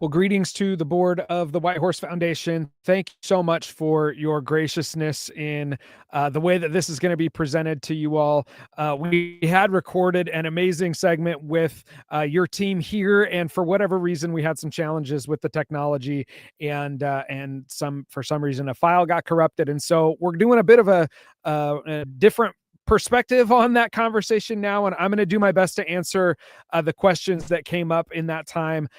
Well, greetings to the board of the Whitehorse Foundation. Thank you so much for your graciousness in the way that this is going to be presented to you all. We had recorded an amazing segment with your team here, and for whatever reason, we had some challenges with the technology, and for some reason a file got corrupted, and so we're doing a bit of a different perspective on that conversation now, and I'm going to do my best to answer the questions that came up in that time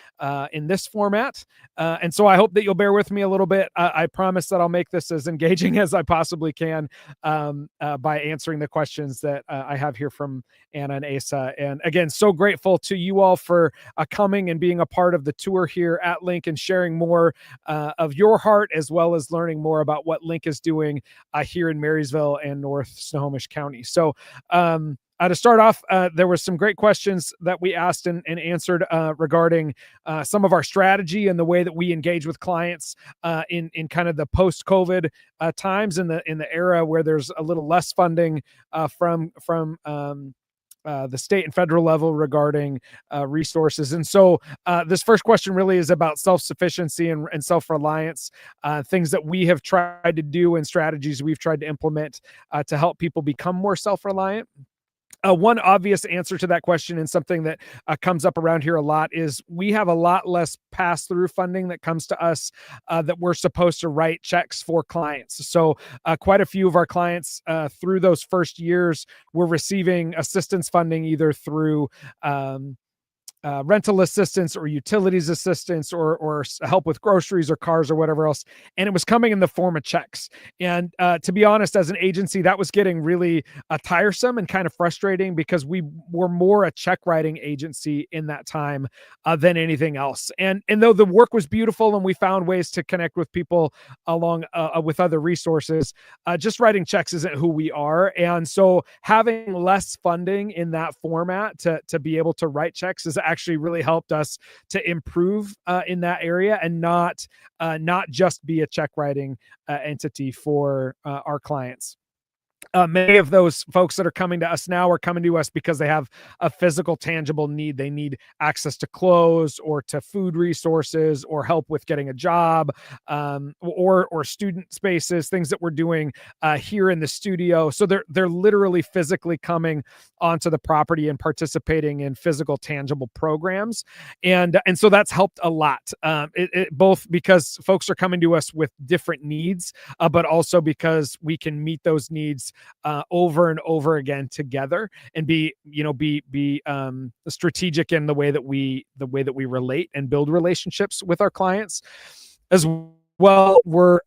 in this format. And so I hope that you'll bear with me a little bit. I promise that I'll make this as engaging as I possibly can by answering the questions that I have here from Anna and Asa. And again, so grateful to you all for coming and being a part of the tour here at Link and sharing more of your heart, as well as learning more about what Link is doing here in Marysville and North Snohomish County. So to start off, there were some great questions that we asked and answered regarding some of our strategy and the way that we engage with clients in kind of the post-COVID times, in the era where there's a little less funding from the state and federal level regarding resources. And so this first question really is about self-sufficiency and self-reliance, things that we have tried to do and strategies we've tried to implement to help people become more self-reliant. One obvious answer to that question, and something that comes up around here a lot, is we have a lot less pass-through funding that comes to us that we're supposed to write checks for clients. So quite a few of our clients through those first years were receiving assistance funding either through rental assistance or utilities assistance or help with groceries or cars or whatever else. And it was coming in the form of checks. And to be honest, as an agency, that was getting really tiresome and kind of frustrating, because we were more a check writing agency in that time than anything else. And though the work was beautiful and we found ways to connect with people along with other resources, just writing checks isn't who we are. And so having less funding in that format to be able to write checks is actually really helped us to improve in that area, and not just be a check writing entity for our clients. Many of those folks that are coming to us now are coming to us because they have a physical, tangible need. They need access to clothes or to food resources or help with getting a job, or student spaces, things that we're doing here in the studio. So they're literally physically coming onto the property and participating in physical, tangible programs. And so that's helped a lot, both because folks are coming to us with different needs, but also because we can meet those needs over and over again together, and be strategic in the way that we relate and build relationships with our clients. As well, we're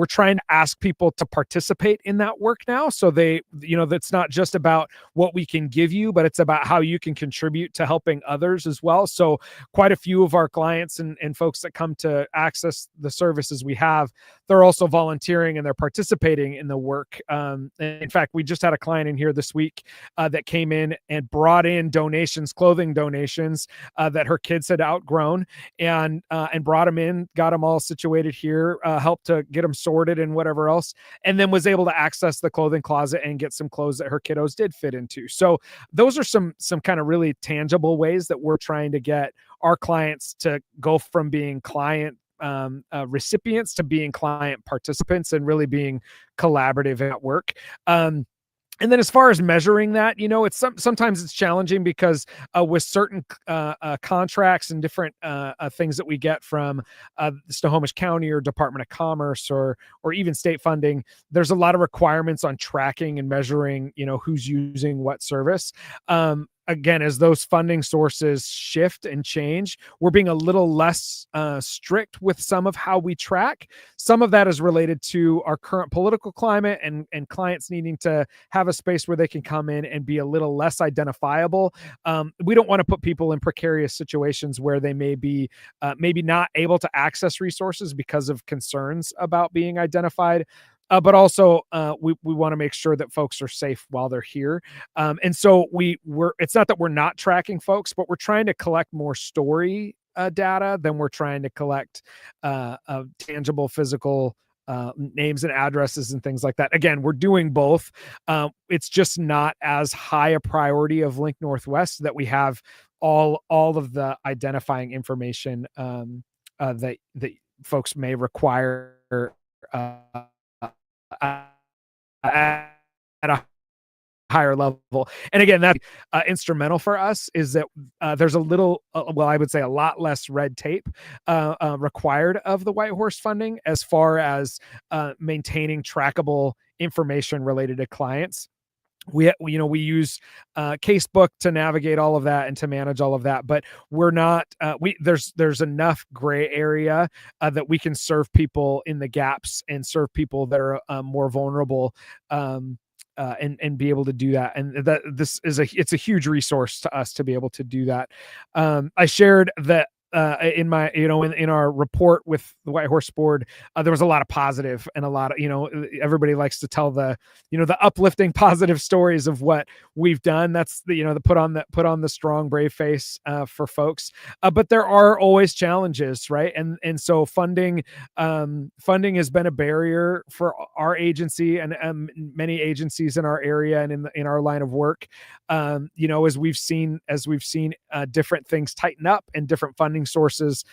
trying to ask people to participate in that work now. So that's not just about what we can give you, but it's about how you can contribute to helping others as well. So quite a few of our clients and folks that come to access the services we have, they're also volunteering and they're participating in the work. In fact, we just had a client in here this week that came in and brought in donations, clothing donations that her kids had outgrown, and brought them in, got them all situated here, helped to get them sorted and whatever else, and then was able to access the clothing closet and get some clothes that her kiddos did fit into. So those are some kind of really tangible ways that we're trying to get our clients to go from being client recipients to being client participants, and really being collaborative at work. And then as far as measuring that, it's sometimes it's challenging, because with certain contracts and different things that we get from Snohomish County or Department of Commerce or even state funding, there's a lot of requirements on tracking and measuring, who's using what service. Again, as those funding sources shift and change, we're being a little less strict with some of how we track. Some of that is related to our current political climate and clients needing to have a space where they can come in and be a little less identifiable. We don't want to put people in precarious situations where they may be maybe not able to access resources because of concerns about being identified. But also we want to make sure that folks are safe while they're here. And so it's not that we're not tracking folks, but we're trying to collect more story data than we're trying to collect tangible physical names and addresses and things like that. Again, we're doing both. It's just not as high a priority of Link Northwest that we have all of the identifying information that folks may require uh, at a higher level. And again, that instrumental for us is that there's a little, well, I would say a lot less red tape required of the Whitehorse funding as far as maintaining trackable information related to clients. We use Casebook to navigate all of that and to manage all of that, but we're not we there's enough gray area that we can serve people in the gaps and serve people that are more vulnerable, and be able to do that. And that this is it's a huge resource to us to be able to do that. I shared that in my in our report with the Whitehorse board, there was a lot of positive and a lot of everybody likes to tell the the uplifting positive stories of what we've done. That's the put on the strong brave face for folks, but there are always challenges, right? And so funding has been a barrier for our agency and many agencies in our area and in our line of work. As we've seen different things tighten up and different funding sources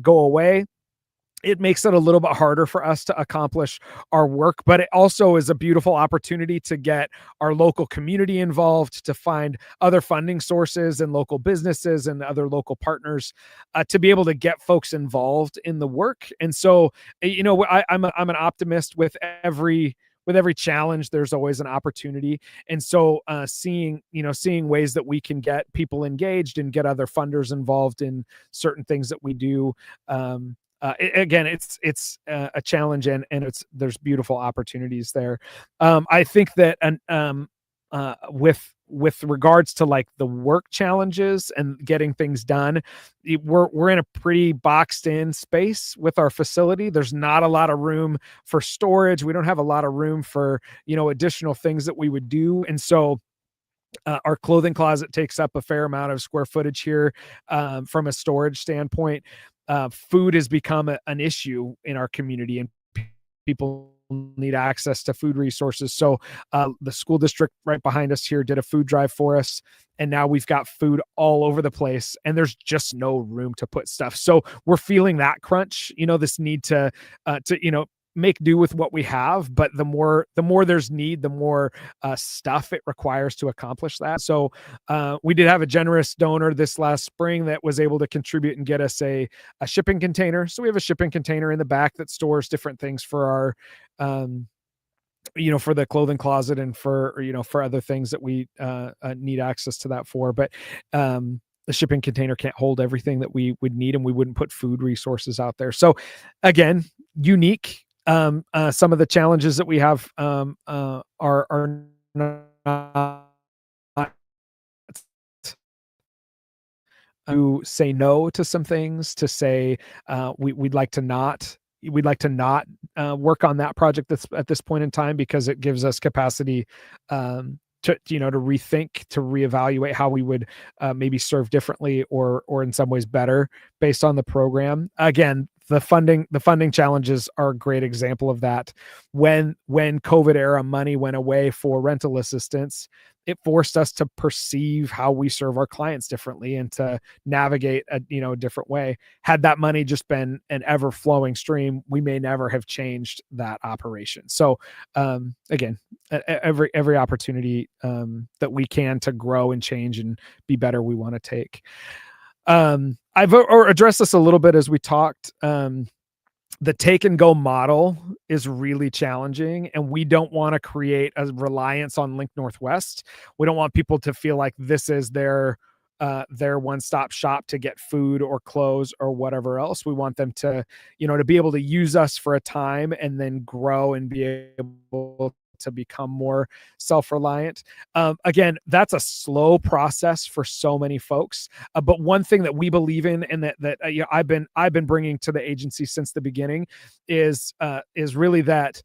go away, it makes it a little bit harder for us to accomplish our work, but it also is a beautiful opportunity to get our local community involved, to find other funding sources and local businesses and other local partners, to be able to get folks involved in the work. And so, I'm an optimist. With every challenge, there's always an opportunity. And so seeing ways that we can get people engaged and get other funders involved in certain things that we do, again, it's a challenge, and there's beautiful opportunities there. I think that with regards to like the work challenges and getting things done, we're in a pretty boxed in space with our facility. There's not a lot of room for storage. We don't have a lot of room for additional things that we would do. And so our clothing closet takes up a fair amount of square footage here. From a storage standpoint, food has become an issue in our community, and people need access to food resources. So the school district right behind us here did a food drive for us, and now we've got food all over the place, and there's just no room to put stuff. So we're feeling that crunch, this need to make do with what we have. But the more there's need, the more stuff it requires to accomplish that. So we did have a generous donor this last spring that was able to contribute and get us a shipping container. So we have a shipping container in the back that stores different things for our for the clothing closet and for for other things that we need access to that for. But the shipping container can't hold everything that we would need, and we wouldn't put food resources out there. So again, unique. Some of the challenges that we have are not to say no to some things, to say we'd like to not work on that project that's at this point in time, because it gives us capacity to rethink, to reevaluate how we would maybe serve differently or in some ways better based on the program. Again, the funding challenges are a great example of that. When COVID era money went away for rental assistance, it forced us to perceive how we serve our clients differently and to navigate a different way. Had that money just been an ever flowing stream, we may never have changed that operation. So again, every opportunity that we can to grow and change and be better, we want to take. I've addressed this a little bit as we talked. The take and go model is really challenging, and we don't want to create a reliance on Link Northwest. We don't want people to feel like this is their one-stop shop to get food or clothes or whatever else. We want them to, to be able to use us for a time and then grow and be able to become more self-reliant. Again, that's a slow process for so many folks. But one thing that we believe in, and that I've been bringing to the agency since the beginning, is really that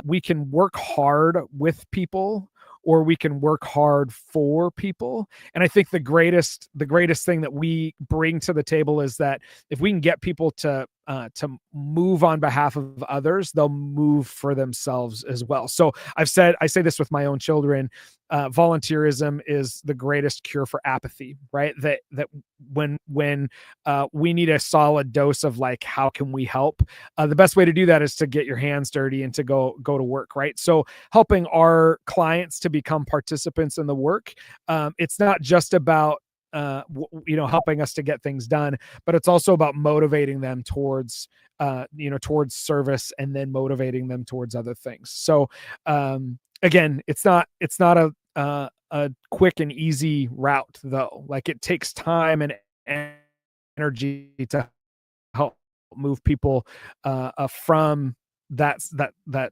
we can work hard with people, or we can work hard for people. And I think the greatest thing that we bring to the table is that if we can get people to to move on behalf of others, they'll move for themselves as well. So I say this with my own children. Volunteerism is the greatest cure for apathy, right? That when we need a solid dose of like, how can we help? The best way to do that is to get your hands dirty and to go to work, right? So helping our clients to become participants in the work, it's not just about helping us to get things done, but it's also about motivating them towards towards service, and then motivating them towards other things. So again, it's not a quick and easy route, though. Like, it takes time and energy to help move people from that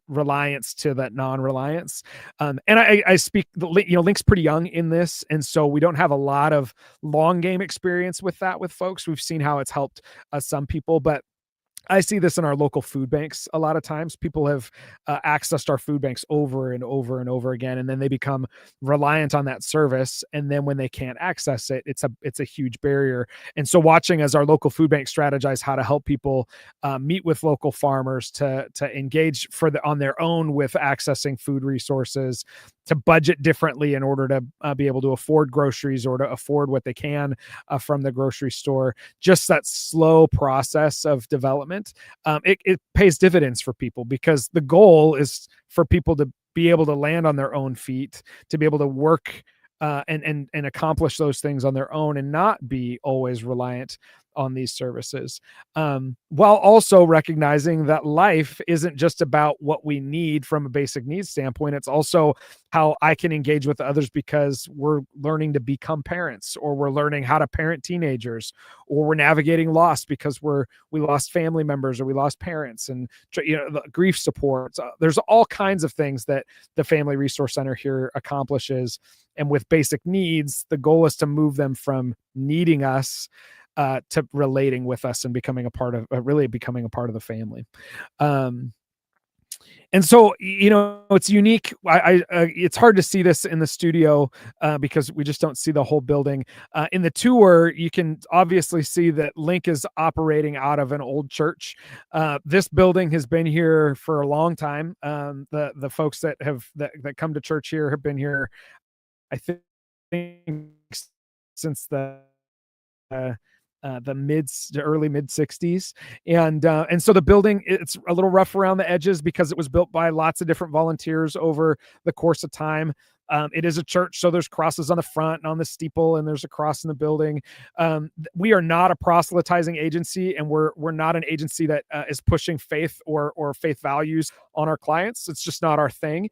reliance to that non-reliance. And I speak, Link's pretty young in this, and so we don't have a lot of long game experience with that with folks. We've seen how it's helped some people, but I see this in our local food banks a lot of times. People have accessed our food banks over and over and over again, and then they become reliant on that service. And then when they can't access it, it's a huge barrier. And so, watching as our local food bank strategize how to help people meet with local farmers to engage on their own with accessing food resources, to budget differently in order to be able to afford groceries or to afford what they can from the grocery store. Just that slow process of development, it pays dividends for people, because the goal is for people to be able to land on their own feet, to be able to work and accomplish those things on their own, and not be always reliant on these services, while also recognizing that life isn't just about what we need from a basic needs standpoint. It's also how I can engage with others, because we're learning to become parents, or we're learning how to parent teenagers, or we're navigating loss because we lost family members, or we lost parents, and the grief support. There's all kinds of things that the Family Resource Center here accomplishes. And with basic needs, the goal is to move them from needing us to relating with us and becoming a part of the family. And so, it's unique. It's hard to see this in the studio because we just don't see the whole building. In the tour, you can obviously see that Link is operating out of an old church. This building has been here for a long time. The folks that come to church here have been here, I think, since the early mid 60s. And so the building, it's a little rough around the edges because it was built by lots of different volunteers over the course of time. It is a church, so there's crosses on the front and on the steeple, and there's a cross in the building. We are not a proselytizing agency, and we're not an agency that is pushing faith or faith values on our clients. It's just not our thing.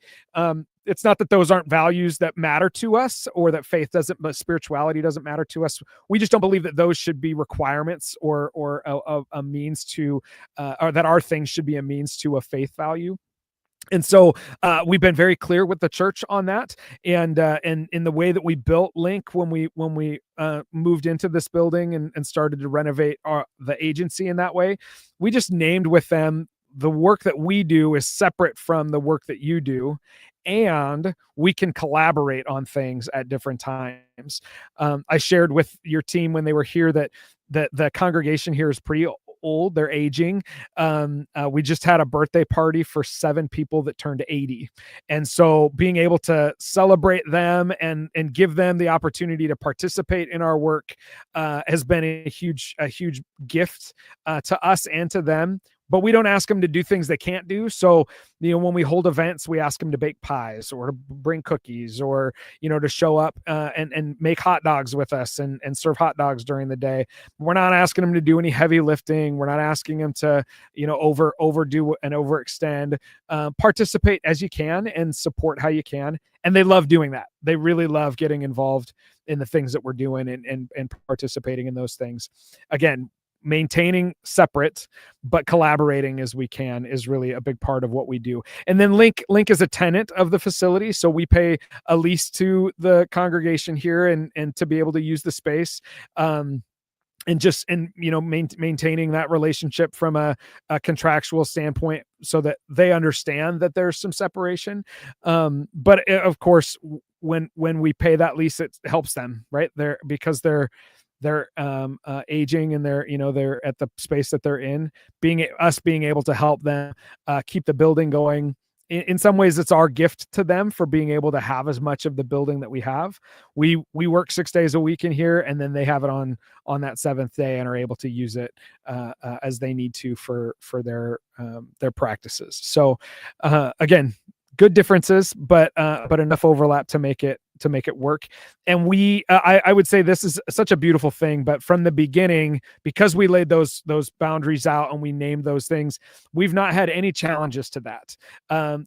It's not that those aren't values that matter to us, or that but spirituality doesn't matter to us. We just don't believe that those should be requirements or a means to, or that our things should be a means to a faith value. And so we've been very clear with the church on that, and in the way that we built Link when we moved into this building and started to renovate the agency in that way. We just named with them, the work that we do is separate from the work that you do, and we can collaborate on things at different times. I shared with your team when they were here that the congregation here is pretty old. They're aging. We just had a birthday party for 7 people that turned 80. And so being able to celebrate them and give them the opportunity to participate in our work has been a huge gift to us and to them. But we don't ask them to do things they can't do. So, when we hold events, we ask them to bake pies, or to bring cookies, or, to show up and make hot dogs with us and serve hot dogs during the day. We're not asking them to do any heavy lifting. We're not asking them to, overdo and overextend. Participate as you can and support how you can. And they love doing that. They really love getting involved in the things that we're doing and participating in those things. Again, maintaining separate but collaborating as we can is really a big part of what we do. And then Link is a tenant of the facility, so we pay a lease to the congregation here and to be able to use the space. Maintaining that relationship from a contractual standpoint, so that they understand that there's some separation. But of course, when we pay that lease, it helps them, right? Because they're they're aging and they're at the space that they're in, being able to help them keep the building going. In some ways, it's our gift to them for being able to have as much of the building that we have. We work 6 days a week in here, and then they have it on that seventh day and are able to use it as they need to for their practices. So again, good differences, but enough overlap to make it work. And I would say this is such a beautiful thing, but from the beginning, because we laid those boundaries out and we named those things, we've not had any challenges to that.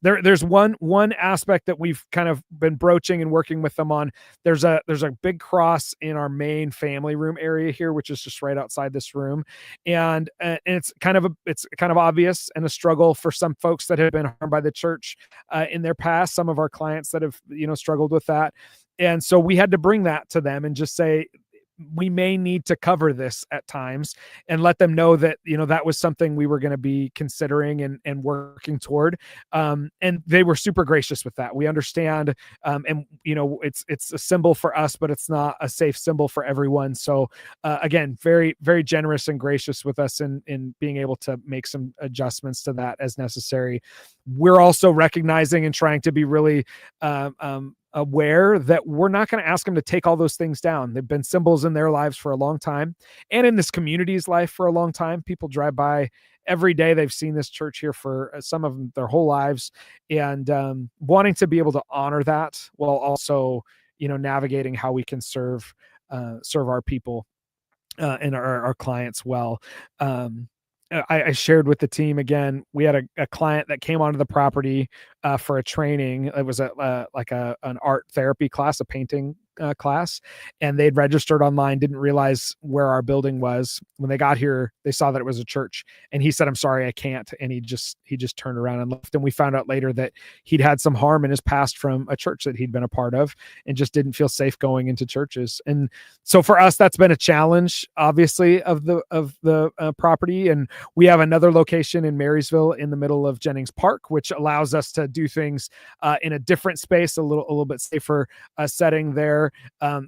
There's one aspect that we've kind of been broaching and working with them on. There's a big cross in our main family room area here, which is just right outside this room, and it's kind of obvious and a struggle for some folks that have been harmed by the church in their past. Some of our clients that have struggled with that. And so we had to bring that to them and just say, we may need to cover this at times, and let them know that, that was something we were going to be considering and working toward. And they were super gracious with that. We understand. And it's a symbol for us, but it's not a safe symbol for everyone. So again, very, very generous and gracious with us in being able to make some adjustments to that as necessary. We're also recognizing and trying to be really, aware that we're not going to ask them to take all those things down. They've been symbols in their lives for a long time, and in this community's life for a long time. People drive by every day. They've seen this church here for some of them their whole lives, and wanting to be able to honor that while also, navigating how we can serve our people and our clients well. I shared with the team again. We had a client that came onto the property for a training. It was an art therapy class, a painting class, and they'd registered online, didn't realize where our building was. When they got here, they saw that it was a church, and he said, "I'm sorry, I can't." And he just turned around and left. And we found out later that he'd had some harm in his past from a church that he'd been a part of, and just didn't feel safe going into churches. And so for us, that's been a challenge, obviously, of the property. And we have another location in Marysville in the middle of Jennings Park, which allows us to do things in a different space, a little bit safer setting there.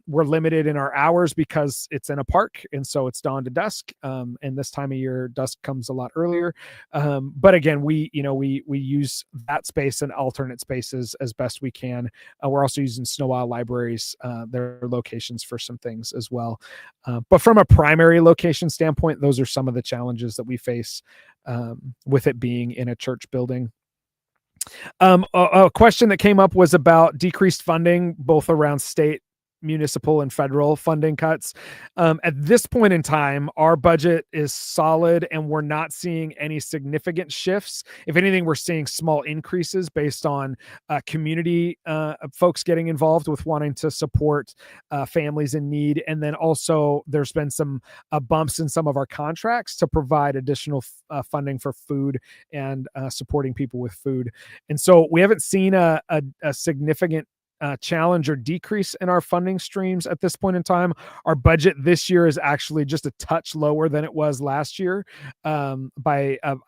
We're limited in our hours because it's in a park, and so it's dawn to dusk. And this time of year, dusk comes a lot earlier. But again, we use that space and alternate spaces as best we can. We're also using Snow Isle Libraries, their locations, for some things as well. But from a primary location standpoint, those are some of the challenges that we face with it being in a church building. A question that came up was about decreased funding, both around state, municipal, and federal funding cuts. At this point in time, our budget is solid, and we're not seeing any significant shifts. If anything, we're seeing small increases based on community folks getting involved with wanting to support families in need. And then also there's been some bumps in some of our contracts to provide additional funding for food and supporting people with food. And so we haven't seen a significant challenge or decrease in our funding streams at this point in time. Our budget this year is actually just a touch lower than it was last year. I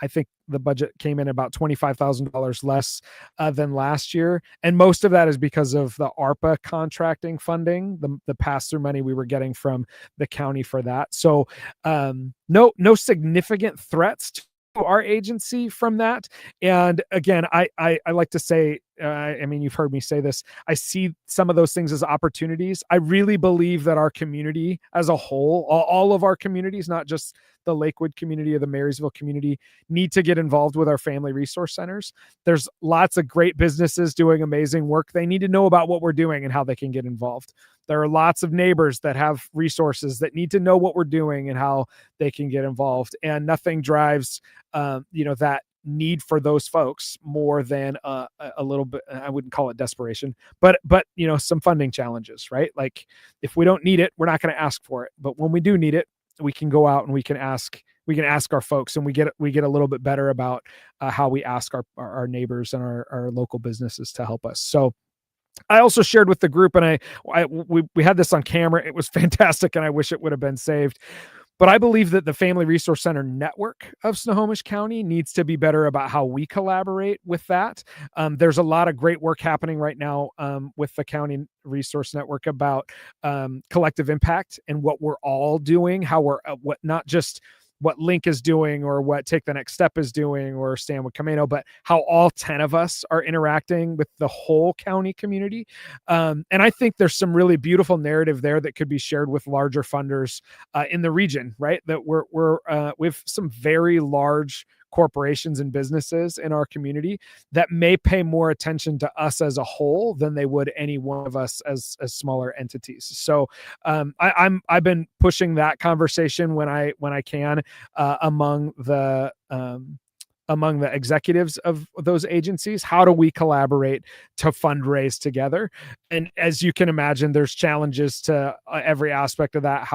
think the budget came in about $25,000 less than last year. And most of that is because of the ARPA contracting funding, the pass-through money we were getting from the county for that. So no significant threats to our agency from that. And again, I like to say, I mean, you've heard me say this, I see some of those things as opportunities. I really believe that our community as a whole, all of our communities, not just the Lakewood community or the Marysville community, need to get involved with our family resource centers. There's lots of great businesses doing amazing work. They need to know about what we're doing and how they can get involved. There are lots of neighbors that have resources that need to know what we're doing and how they can get involved. And nothing drives, that need for those folks more than a little bit, I wouldn't call it desperation, but some funding challenges, right? Like, if we don't need it, we're not going to ask for it. But when we do need it, we can go out and we can ask our folks, and we get a little bit better about how we ask our neighbors and our local businesses to help us. So I also shared with the group, and we had this on camera. It was fantastic, and I wish it would have been saved. But I believe that the Family Resource Center network of Snohomish County needs to be better about how we collaborate with that. There's a lot of great work happening right now with the County Resource Network about collective impact and what we're all doing, how we're what not just what Link is doing or what Take the Next Step is doing or Stand with Camino, but how all 10 of us are interacting with the whole county community. And I think there's some really beautiful narrative there that could be shared with larger funders in the region, right? That we have some very large corporations and businesses in our community that may pay more attention to us as a whole than they would any one of us as smaller entities. So I've been pushing that conversation when I can among the executives of those agencies. How do we collaborate to fundraise together? And as you can imagine, there's challenges to every aspect of that.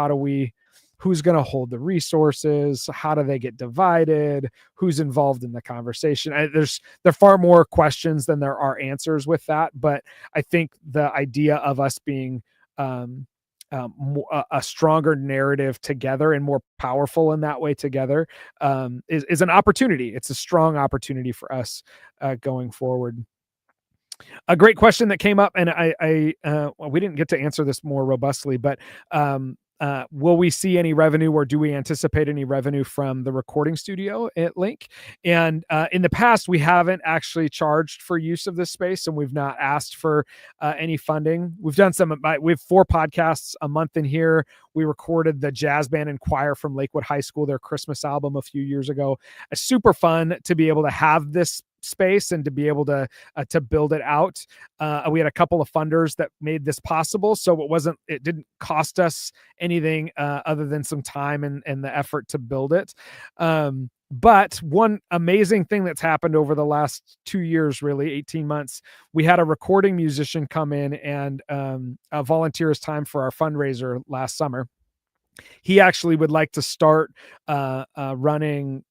Who's going to hold the resources? How do they get divided? Who's involved in the conversation? There are far more questions than there are answers with that. But I think the idea of us being a stronger narrative together and more powerful in that way together is an opportunity. It's a strong opportunity for us going forward. A great question that came up, and well, we didn't get to answer this more robustly, but will we see any revenue, or do we anticipate any revenue from the recording studio at Link? And in the past, we haven't actually charged for use of this space, and we've not asked for any funding. We've done we have 4 podcasts a month in here. We recorded the jazz band and choir from Lakewood High School, their Christmas album a few years ago. It's super fun to be able to have this space and to be able to build it out. We had a couple of funders that made this possible, so it didn't cost us anything other than some time and the effort to build it. But one amazing thing that's happened over the last 2 years, really 18 months, we had a recording musician come in and volunteer his time for our fundraiser last summer. He actually would like to start running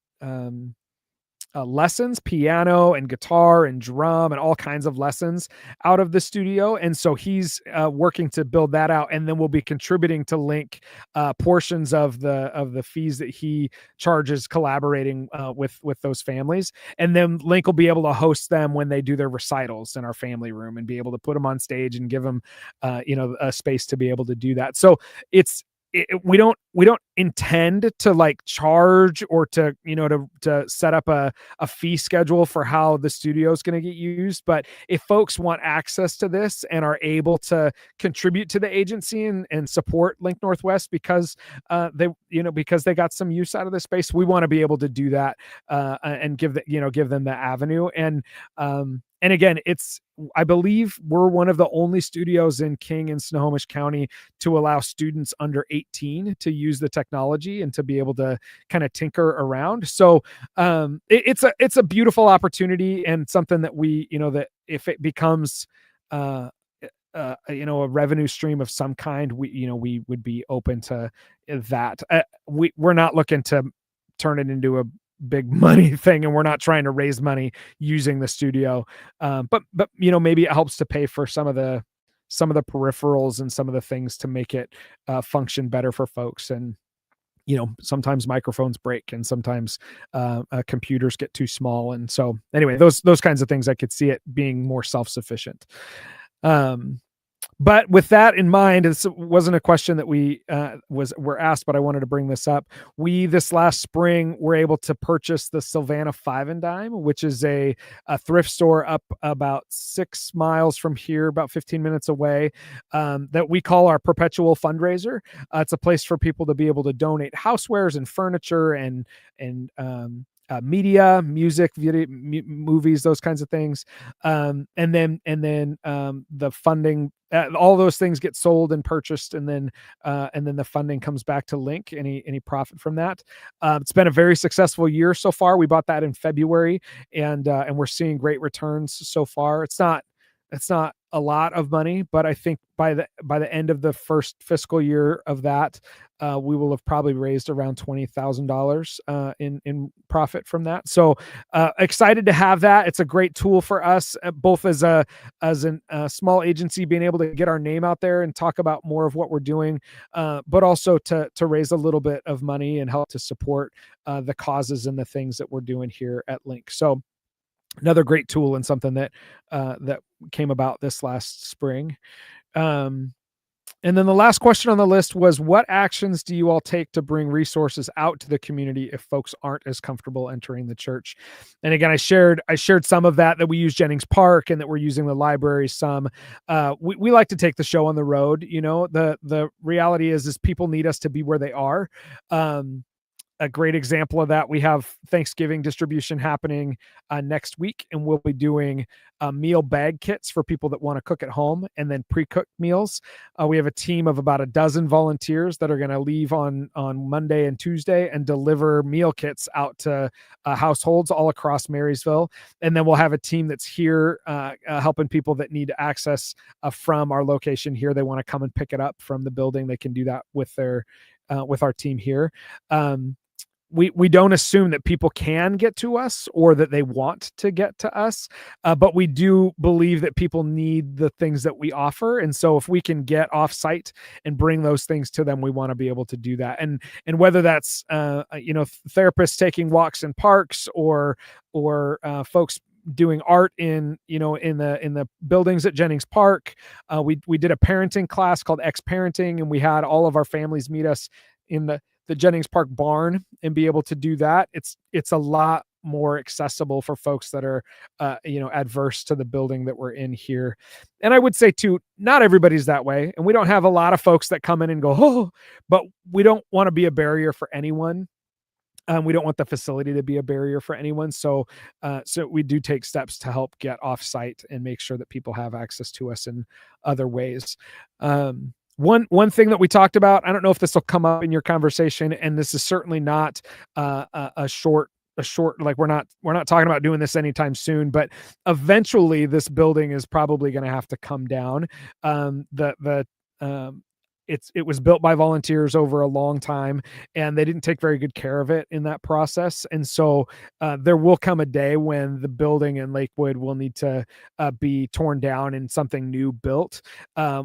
lessons, piano and guitar and drum and all kinds of lessons out of the studio. And so he's working to build that out, and then we'll be contributing to Link portions of the fees that he charges collaborating with those families. And then Link will be able to host them when they do their recitals in our family room and be able to put them on stage and give them a space to be able to do that. So we don't intend to like charge or to set up a fee schedule for how the studio is going to get used. But if folks want access to this and are able to contribute to the agency and support Link Northwest because they got some use out of the space, we want to be able to do that and give them the avenue. And again, I believe we're one of the only studios in King and Snohomish County to allow students under 18 to use the technology and to be able to kind of tinker around. So it's a beautiful opportunity, and something that that if it becomes a revenue stream of some kind, we would be open to that. We're not looking to turn it into a big money thing, and we're not trying to raise money using the studio, but maybe it helps to pay for some of the peripherals and some of the things to make it function better for folks. And sometimes microphones break, and sometimes computers get too small, and so anyway, those kinds of things, I could see it being more self-sufficient. But with that in mind, this wasn't a question that were asked, but I wanted to bring this up. This last spring were able to purchase the Sylvana Five and Dime, which is a thrift store up about 6 miles from here, about 15 minutes away, that we call our perpetual fundraiser. It's a place for people to be able to donate housewares and furniture and media, music, video, movies, those kinds of things. And then the funding, all those things get sold and purchased, and then the funding comes back to Link, any profit from that. It's been a very successful year so far. We bought that in February, and we're seeing great returns so far. It's not it's not a lot of money, but I think by the end of the first fiscal year of that, we will have probably raised around $20,000 in profit from that. So excited to have that. It's a great tool for us, both as a small agency, being able to get our name out there and talk about more of what we're doing, but also to raise a little bit of money and help to support the causes and the things that we're doing here at Link. So another great tool and something that that came about this last spring. And then the last question on the list was, what actions do you all take to bring resources out to the community if folks aren't as comfortable entering the church? And again, I shared some of that we use Jennings Park and that we're using the library some. We like to take the show on the road. You know, the reality is people need us to be where they are. A great example of that, we have Thanksgiving distribution happening next week, and we'll be doing meal bag kits for people that want to cook at home, and then pre-cooked meals. We have a team of about a dozen volunteers that are going to leave on Monday and Tuesday and deliver meal kits out to households all across Marysville. And then we'll have a team that's here helping people that need access from our location here. They want to come and pick it up from the building. They can do that with our team here. We don't assume that people can get to us or that they want to get to us, but we do believe that people need the things that we offer. And so if we can get off-site and bring those things to them, we want to be able to do that. And whether that's therapists taking walks in parks or folks doing art in the buildings at Jennings Park. We did a parenting class called X Parenting, and we had all of our families meet us in the Jennings Park barn and be able to do that. It's a lot more accessible for folks that are adverse to the building that we're in here. And I would say too, not everybody's that way, and we don't have a lot of folks that come in and go, oh, but we don't want to be a barrier for anyone. We don't want the facility to be a barrier for anyone. So we do take steps to help get off-site and make sure that people have access to us in other ways. One thing that we talked about, I don't know if this will come up in your conversation, and this is certainly not a short, like we're not talking about doing this anytime soon, but eventually this building is probably going to have to come down. It was built by volunteers over a long time, and they didn't take very good care of it in that process. And so there will come a day when the building in Lakewood will need to be torn down and something new built.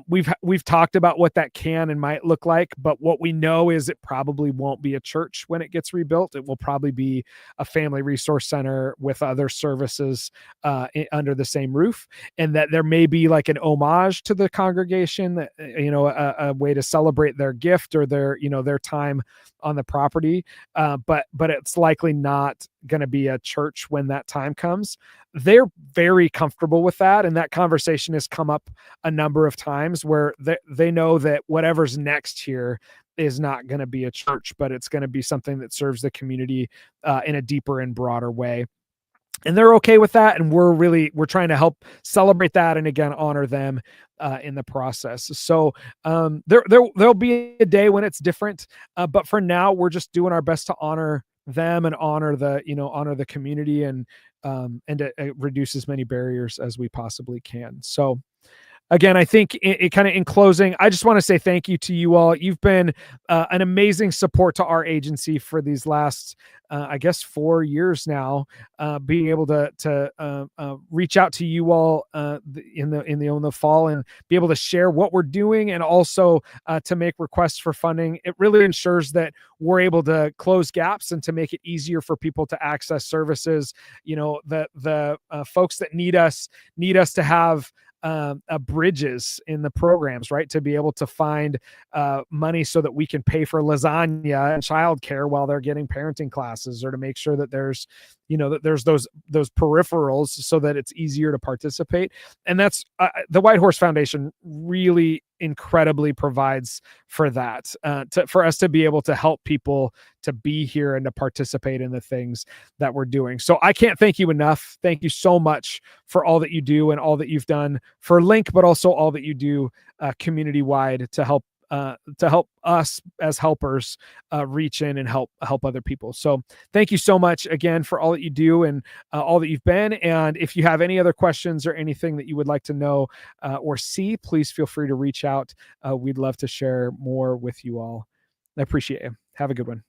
We've talked about what that can and might look like, but what we know is it probably won't be a church when it gets rebuilt. It will probably be a family resource center with other services under the same roof, and that there may be like an homage to the congregation, that, a way to celebrate their gift or their time on the property. But it's likely not going to be a church when that time comes. They're very comfortable with that. And that conversation has come up a number of times where they know that whatever's next here is not going to be a church, but it's going to be something that serves the community in a deeper and broader way. And they're okay with that. And we're trying to help celebrate that. And again, honor them in the process. So there'll be a day when it's different. But for now, we're just doing our best to honor them and honor the community and to reduce as many barriers as we possibly can. So again, I think it kind of in closing, I just want to say thank you to you all. You've been an amazing support to our agency for these last, 4 years now. Being able to reach out to you all in the fall and be able to share what we're doing, and also to make requests for funding. It really ensures that we're able to close gaps and to make it easier for people to access services. The folks that need us to have bridges in the programs, right? To be able to find money so that we can pay for lasagna and childcare while they're getting parenting classes, or to make sure that there's those peripherals so that it's easier to participate. And that's the Whitehorse Foundation really incredibly provides for that, for us to be able to help people to be here and to participate in the things that we're doing. So I can't thank you enough. Thank you so much for all that you do and all that you've done for Link, but also all that you do community-wide to help to help us as helpers reach in and help other people. So thank you so much again for all that you do and all that you've been. And if you have any other questions or anything that you would like to know or see, please feel free to reach out. We'd love to share more with you all. I appreciate you. Have a good one.